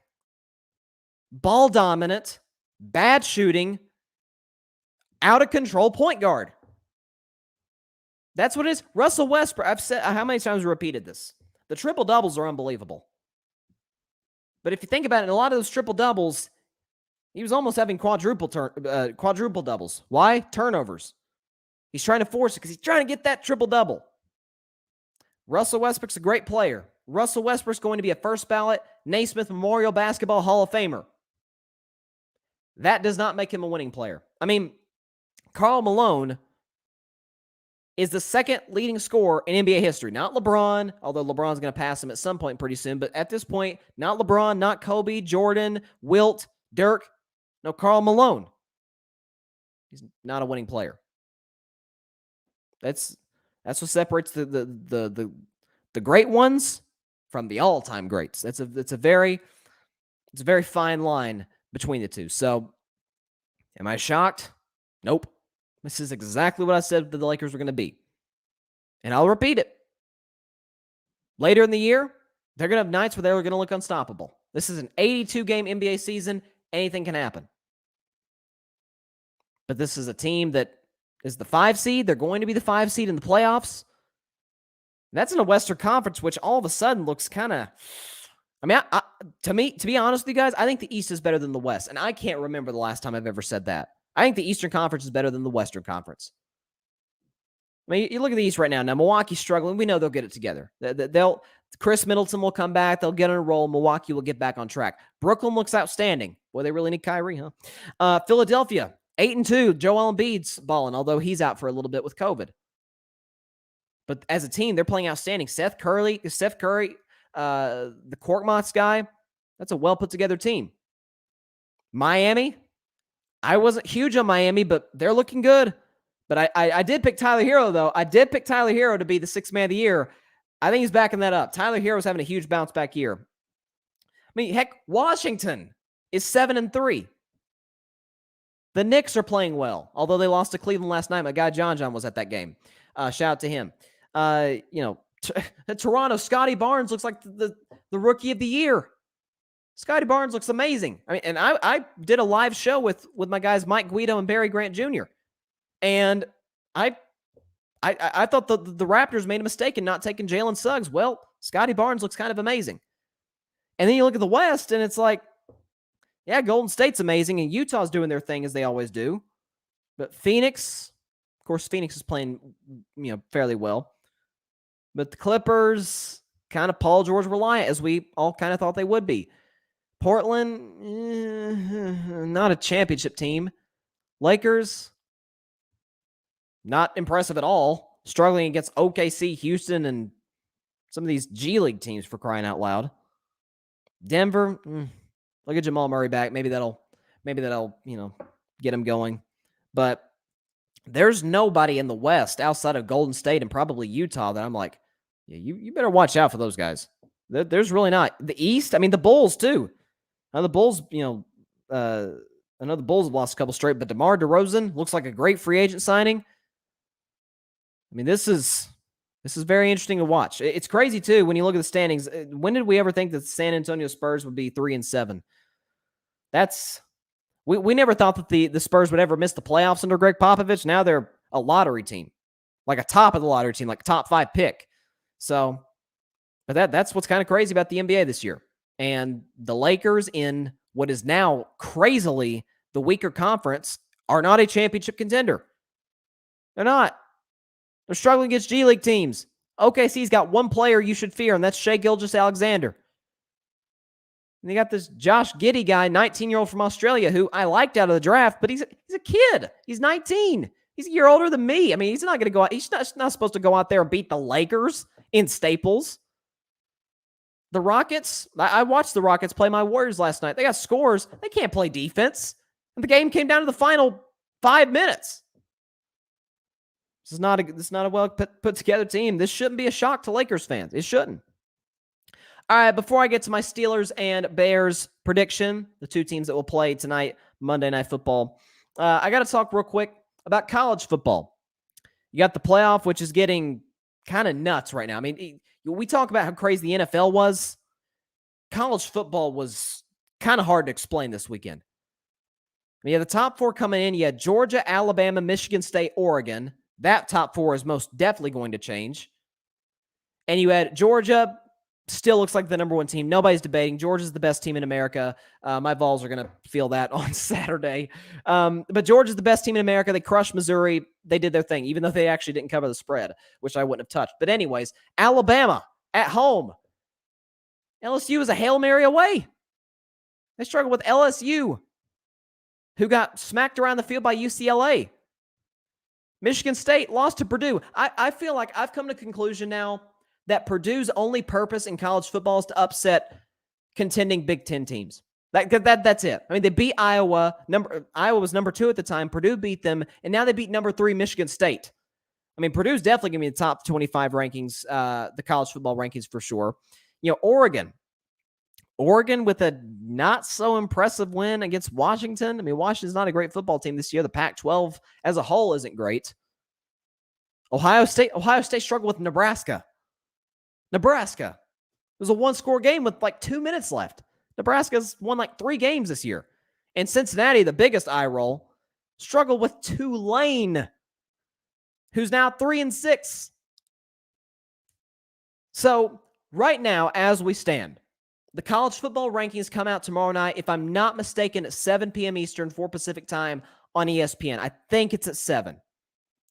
ball-dominant, bad shooting, out-of-control point guard. That's what it is. Russell Westbrook, I've said, how many times have I repeated this? The triple-doubles are unbelievable. But if you think about it, in a lot of those triple-doubles, he was almost having quadruple doubles. Why? Turnovers. He's trying to force it because he's trying to get that triple-double. Russell Westbrook's a great player. Russell Westbrook's going to be a first ballot Naismith Memorial Basketball Hall of Famer. That does not make him a winning player. I mean, Karl Malone is the second leading scorer in NBA history. Not LeBron, although LeBron's going to pass him at some point pretty soon. But at this point, not LeBron, not Kobe, Jordan, Wilt, Dirk. No, Karl Malone. He's not a winning player. That's what separates the great ones from the all-time greats. It's a very fine line between the two. So, am I shocked? Nope. This is exactly what I said that the Lakers were going to be. And I'll repeat it. Later in the year, they're going to have nights where they're going to look unstoppable. This is an 82-game NBA season. Anything can happen. But this is a team that is the 5 seed. They're going to be the 5 seed in the playoffs. That's in a Western Conference, which all of a sudden looks kind of... I mean, to be honest with you guys, I think the East is better than the West. And I can't remember the last time I've ever said that. I think the Eastern Conference is better than the Western Conference. I mean, you look at the East right now. Now, Milwaukee's struggling. We know they'll get it together. Chris Middleton will come back. They'll get on a roll. Milwaukee will get back on track. Brooklyn looks outstanding. Boy, they really need Kyrie, huh? Philadelphia, 8-2. Joel Embiid's balling, although he's out for a little bit with COVID. But as a team, they're playing outstanding. Steph Curry, the Korkmaz guy, that's a well-put-together team. Miami, I wasn't huge on Miami, but they're looking good. But I did pick Tyler Hero, though. I did pick Tyler Hero to be the sixth man of the year. I think he's backing that up. Tyler Hero's having a huge bounce-back year. I mean, heck, Washington is 7-3. The Knicks are playing well, although they lost to Cleveland last night. My guy John was at that game. Shout out to him. Toronto, Scotty Barnes looks like the rookie of the year. Scotty Barnes looks amazing. I mean, and I did a live show with my guys Mike Guido and Barry Grant Jr. And I thought the Raptors made a mistake in not taking Jalen Suggs. Well, Scotty Barnes looks kind of amazing. And then you look at the West, and it's like, yeah, Golden State's amazing, and Utah's doing their thing as they always do. But Phoenix, of course, Phoenix is playing, fairly well. But the Clippers, kind of Paul George reliant, as we all kind of thought they would be. Portland, not a championship team. Lakers, not impressive at all. Struggling against OKC, Houston, and some of these G League teams, for crying out loud. Denver, look at Jamal Murray back. Maybe that'll get him going. But there's nobody in the West outside of Golden State and probably Utah that I'm like, yeah, you better watch out for those guys. There's really not. The East, I mean, the Bulls too. Now the Bulls, I know the Bulls have lost a couple straight, but DeMar DeRozan looks like a great free agent signing. I mean, this is very interesting to watch. It's crazy too when you look at the standings. When did we ever think that the San Antonio Spurs would be 3-7? We never thought that the Spurs would ever miss the playoffs under Greg Popovich. Now they're a lottery team, like a top of the lottery team, like a top 5 pick. So, but that's what's kind of crazy about the NBA this year. And the Lakers, in what is now crazily the weaker conference, are not a championship contender. They're not. They're struggling against G League teams. OKC's got one player you should fear, and that's Shai Gilgeous-Alexander. And they got this Josh Giddey guy, 19-year-old from Australia, who I liked out of the draft, but he's a kid. He's 19. He's a year older than me. I mean, he's not going to go out. He's not supposed to go out there and beat the Lakers in Staples. The Rockets, I watched the Rockets play my Warriors last night. They got scores. They can't play defense. And the game came down to the final 5 minutes. This is not a well put together team. This shouldn't be a shock to Lakers fans. It shouldn't. All right, before I get to my Steelers and Bears prediction, the two teams that will play tonight, Monday Night Football, I got to talk real quick about college football. You got the playoff, which is getting kind of nuts right now. I mean, we talk about how crazy the NFL was. College football was kind of hard to explain this weekend. I mean, you had the top 4 coming in. You had Georgia, Alabama, Michigan State, Oregon. That top 4 is most definitely going to change. And you had Georgia, still looks like the number 1 team. Nobody's debating. Georgia's the best team in America. My Vols are going to feel that on Saturday. But Georgia's the best team in America. They crushed Missouri. They did their thing, even though they actually didn't cover the spread, which I wouldn't have touched. But anyways, Alabama at home. LSU is a Hail Mary away. They struggled with LSU, who got smacked around the field by UCLA. Michigan State lost to Purdue. I feel like I've come to the conclusion now that Purdue's only purpose in college football is to upset contending Big Ten teams. That's it. I mean, they beat Iowa. Iowa was number 2 at the time. Purdue beat them, and now they beat number 3 Michigan State. I mean, Purdue's definitely going to be in the top 25 rankings, the college football rankings for sure. Oregon with a not so impressive win against Washington. I mean, Washington's not a great football team this year. The Pac-12 as a whole isn't great. Ohio State struggled with Nebraska. It was a 1-score game with like 2 minutes left. Nebraska's won like 3 games this year. And Cincinnati, the biggest eye roll, struggled with Tulane, who's now 3-6. So right now, as we stand, the college football rankings come out tomorrow night, if I'm not mistaken, at 7 p.m. Eastern, 4 Pacific time on ESPN. I think it's at 7.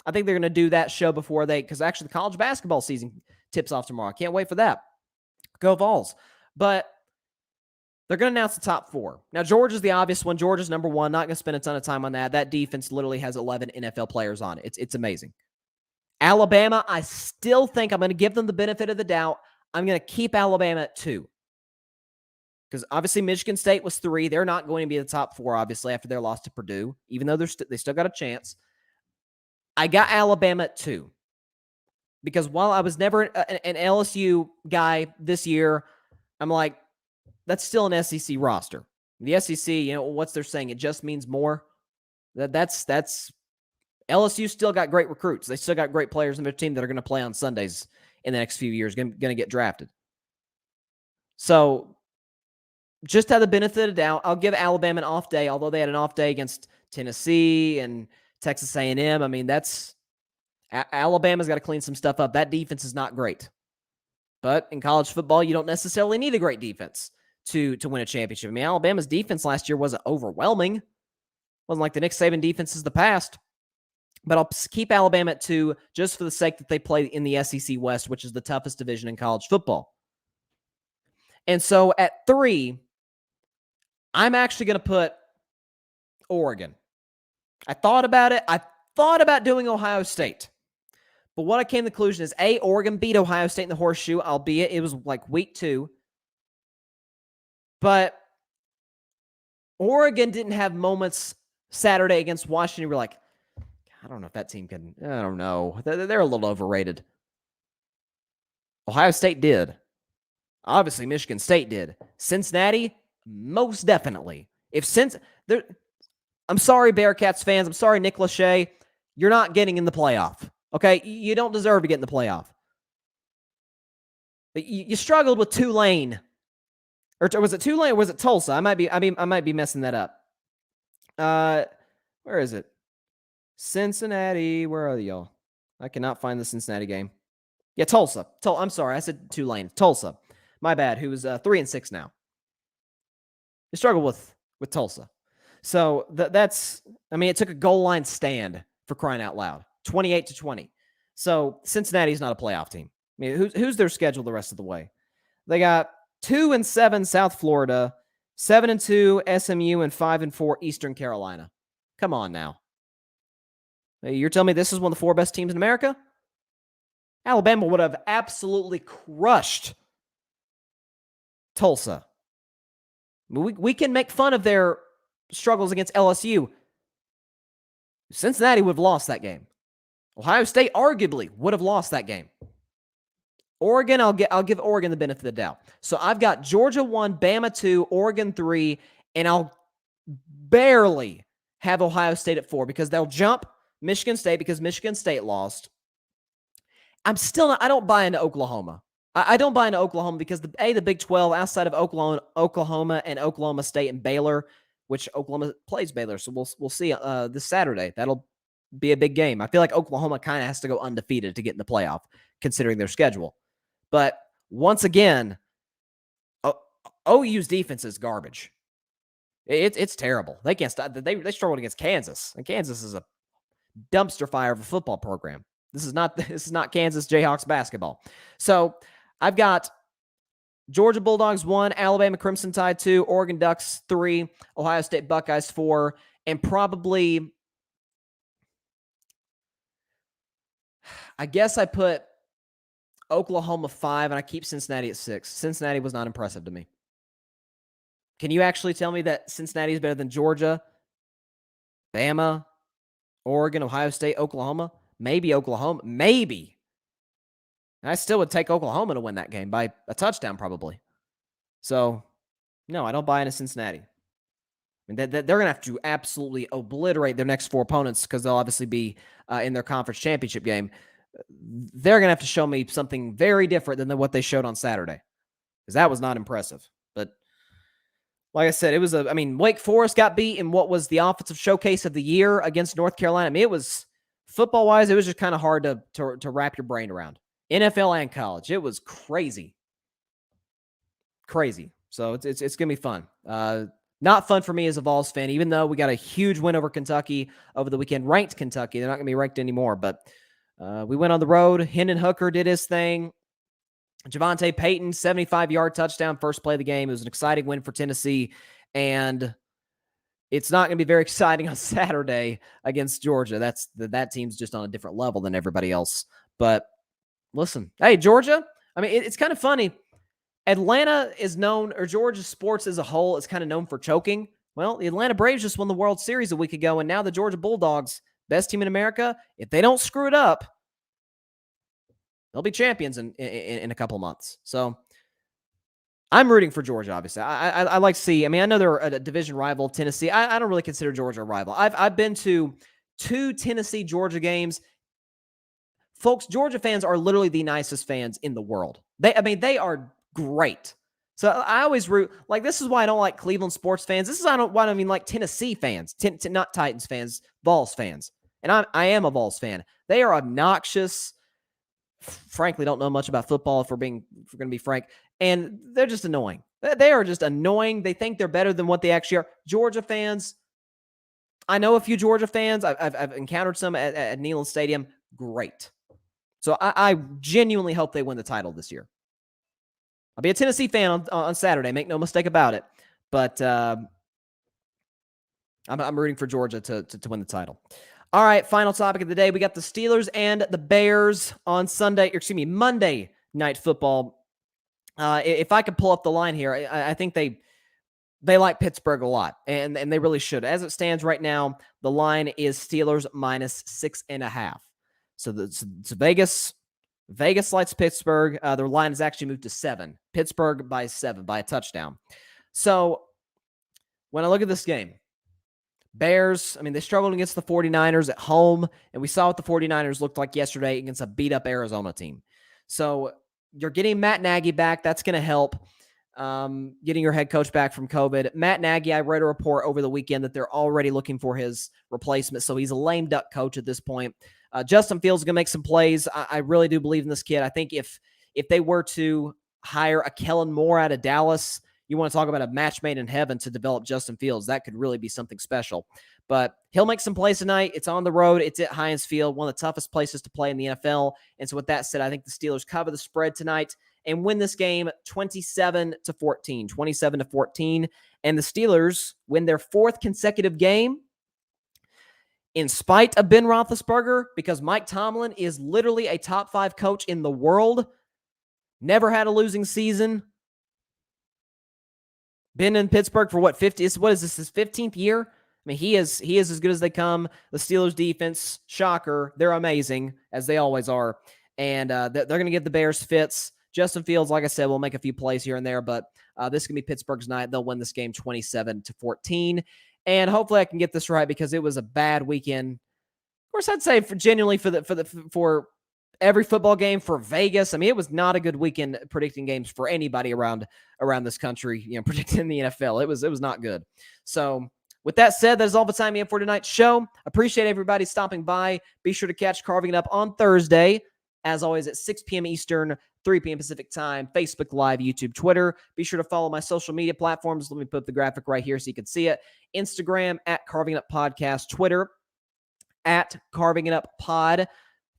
I think they're going to do that show before because actually the college basketball season tips off tomorrow. I can't wait for that. Go Vols. But they're going to announce the top 4. Now, Georgia's the obvious one. Georgia's number 1. Not going to spend a ton of time on that. That defense literally has 11 NFL players on it. It's amazing. Alabama, I still think I'm going to give them the benefit of the doubt. I'm going to keep Alabama at 2. Because obviously Michigan State was 3. They're not going to be the top 4, obviously, after their loss to Purdue, even though they still got a chance. I got Alabama at 2. Because while I was never an LSU guy this year, I'm like, that's still an SEC roster. The SEC, what's they're saying? It just means more. That's LSU still got great recruits. They still got great players in their team that are going to play on Sundays in the next few years, going to get drafted. So just have the benefit of the doubt. I'll give Alabama an off day, although they had an off day against Tennessee and Texas A&M. I mean, Alabama's got to clean some stuff up. That defense is not great. But in college football, you don't necessarily need a great defense to win a championship. I mean, Alabama's defense last year wasn't overwhelming. Wasn't like the Nick Saban defenses of the past. But I'll keep Alabama at 2 just for the sake that they play in the SEC West, which is the toughest division in college football. And so at 3, I'm actually going to put Oregon. I thought about it. I thought about doing Ohio State. But what I came to the conclusion is, A, Oregon beat Ohio State in the horseshoe, albeit it was like week 2. But Oregon didn't have moments Saturday against Washington. We're like, I don't know if that team can, I don't know. They're a little overrated. Ohio State did. Obviously, Michigan State did. Cincinnati, most definitely. I'm sorry, Bearcats fans. I'm sorry, Nick Lachey. You're not getting in the playoff. Okay? You don't deserve to get in the playoff. But you struggled with Tulane. Or was it Tulane or was it Tulsa? I might be messing that up. Where is it? Cincinnati. Where are y'all? I cannot find the Cincinnati game. Yeah, Tulsa. I'm sorry. I said Tulane. Tulsa. My bad. Who was 3-6 now. They struggled with Tulsa. So it took a goal line stand for crying out loud. 28-20. So Cincinnati's not a playoff team. I mean, who's their schedule the rest of the way? They got 2-7 South Florida, 7-2 SMU, and 5-4 Eastern Carolina. Come on now. You're telling me this is one of the 4 best teams in America? Alabama would have absolutely crushed Tulsa. We can make fun of their struggles against LSU. Cincinnati would have lost that game. Ohio State arguably would have lost that game. Oregon, I'll give Oregon the benefit of the doubt. So I've got Georgia 1, Bama 2, Oregon 3, and I'll barely have Ohio State at 4 because they'll jump Michigan State because Michigan State lost. I don't buy into Oklahoma. I don't buy into Oklahoma because the Big 12 outside of Oklahoma and Oklahoma State and Baylor, which Oklahoma plays Baylor, so we'll see this Saturday. That'll be a big game. I feel like Oklahoma kind of has to go undefeated to get in the playoff, considering their schedule. But once again, OU's defense is garbage. It's terrible. They can't stop. They struggled against Kansas, and Kansas is a dumpster fire of a football program. This is not Kansas Jayhawks basketball. So I've got Georgia Bulldogs 1, Alabama Crimson Tide 2, Oregon Ducks 3, Ohio State Buckeyes 4, and probably, I guess I put Oklahoma 5, and I keep Cincinnati at 6. Cincinnati was not impressive to me. Can you actually tell me that Cincinnati is better than Georgia, Bama, Oregon, Ohio State, Oklahoma? Maybe Oklahoma. Maybe. And I still would take Oklahoma to win that game by a touchdown probably. So, no, I don't buy into Cincinnati. I mean, they're going to have to absolutely obliterate their next 4 opponents because they'll obviously be in their conference championship game. They're going to have to show me something very different than what they showed on Saturday because that was not impressive. But like I said, Wake Forest got beat in what was the offensive showcase of the year against North Carolina. I mean, it was football-wise, it was just kind of hard to wrap your brain around. NFL and college. It was crazy. Crazy. So it's going to be fun. Not fun for me as a Vols fan, even though we got a huge win over Kentucky over the weekend. Ranked Kentucky. They're not going to be ranked anymore, but we went on the road. Hendon Hooker did his thing. Javonte Payton, 75-yard touchdown, first play of the game. It was an exciting win for Tennessee, and it's not going to be very exciting on Saturday against Georgia. That team's just on a different level than everybody else. But listen, hey, Georgia, I mean, it's kind of funny. Atlanta is known, or Georgia sports as a whole is kind of known for choking. Well, the Atlanta Braves just won the World Series a week ago, and now the Georgia Bulldogs, best team in America, if they don't screw it up, they'll be champions in a couple of months. So I'm rooting for Georgia, obviously. I like to see, I mean, I know they're a division rival of Tennessee. I don't really consider Georgia a rival. I've been to 2 Tennessee-Georgia games. Folks, Georgia fans are literally the nicest fans in the world. They are great. So I always root, like, this is why I don't like Cleveland sports fans. This is why I don't mean like Tennessee fans, not Titans fans, Vols fans. And I am a Vols fan. They are obnoxious. Frankly, don't know much about football if we're going to be frank. And they're just annoying. They are just annoying. They think they're better than what they actually are. Georgia fans, I know a few Georgia fans. I've encountered some at Neyland Stadium. Great. So I genuinely hope they win the title this year. I'll be a Tennessee fan on Saturday. Make no mistake about it. But I'm rooting for Georgia to win the title. All right, final topic of the day. We got the Steelers and the Bears on Monday Night Football. If I could pull up the line here, I think they like Pittsburgh a lot, and they really should. As it stands right now, the line is Steelers minus 6.5. So Vegas likes Pittsburgh. Their line has actually moved to 7. Pittsburgh by 7 by a touchdown. So when I look at this game, Bears, I mean, they struggled against the 49ers at home, and we saw what the 49ers looked like yesterday against a beat-up Arizona team. So you're getting Matt Nagy back. That's going to help. Getting your head coach back from COVID. Matt Nagy, I read a report over the weekend that they're already looking for his replacement, so he's a lame duck coach at this point. Justin Fields is going to make some plays. I really do believe in this kid. I think if they were to hire a Kellen Moore out of Dallas, you want to talk about a match made in heaven to develop Justin Fields. That could really be something special. But he'll make some plays tonight. It's on the road. It's at Heinz Field, one of the toughest places to play in the NFL. And so with that said, I think the Steelers cover the spread tonight and win this game 27-14. And the Steelers win their 4th consecutive game in spite of Ben Roethlisberger, because Mike Tomlin is literally a top 5 coach in the world. Never had a losing season. Been in Pittsburgh for what, 50? What is this, his 15th year? I mean, he is as good as they come. The Steelers defense, shocker, they're amazing, as they always are. And they're going to give the Bears fits. Justin Fields, like I said, will make a few plays here and there, but this is going to be Pittsburgh's night. They'll win this game 27-14. And hopefully I can get this right, because it was a bad weekend. Of course, I'd say for every football game for Vegas. I mean, it was not a good weekend predicting games for anybody around this country, predicting the NFL. It was not good. So with that said, that is all the time we have for tonight's show. Appreciate everybody stopping by. Be sure to catch Carving It Up on Thursday, as always, at 6 p.m. Eastern, 3 p.m. Pacific time, Facebook Live, YouTube, Twitter. Be sure to follow my social media platforms. Let me put the graphic right here so you can see it. Instagram at Carving It Up Podcast, Twitter at Carving It Up Pod,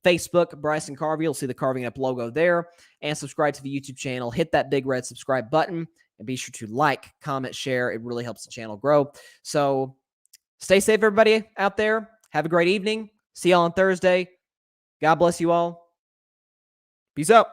Facebook, Bryson Carvey. You'll see the Carving It Up logo there. And subscribe to the YouTube channel. Hit that big red subscribe button. And be sure to like, comment, share. It really helps the channel grow. So stay safe, everybody out there. Have a great evening. See y'all on Thursday. God bless you all. Peace out.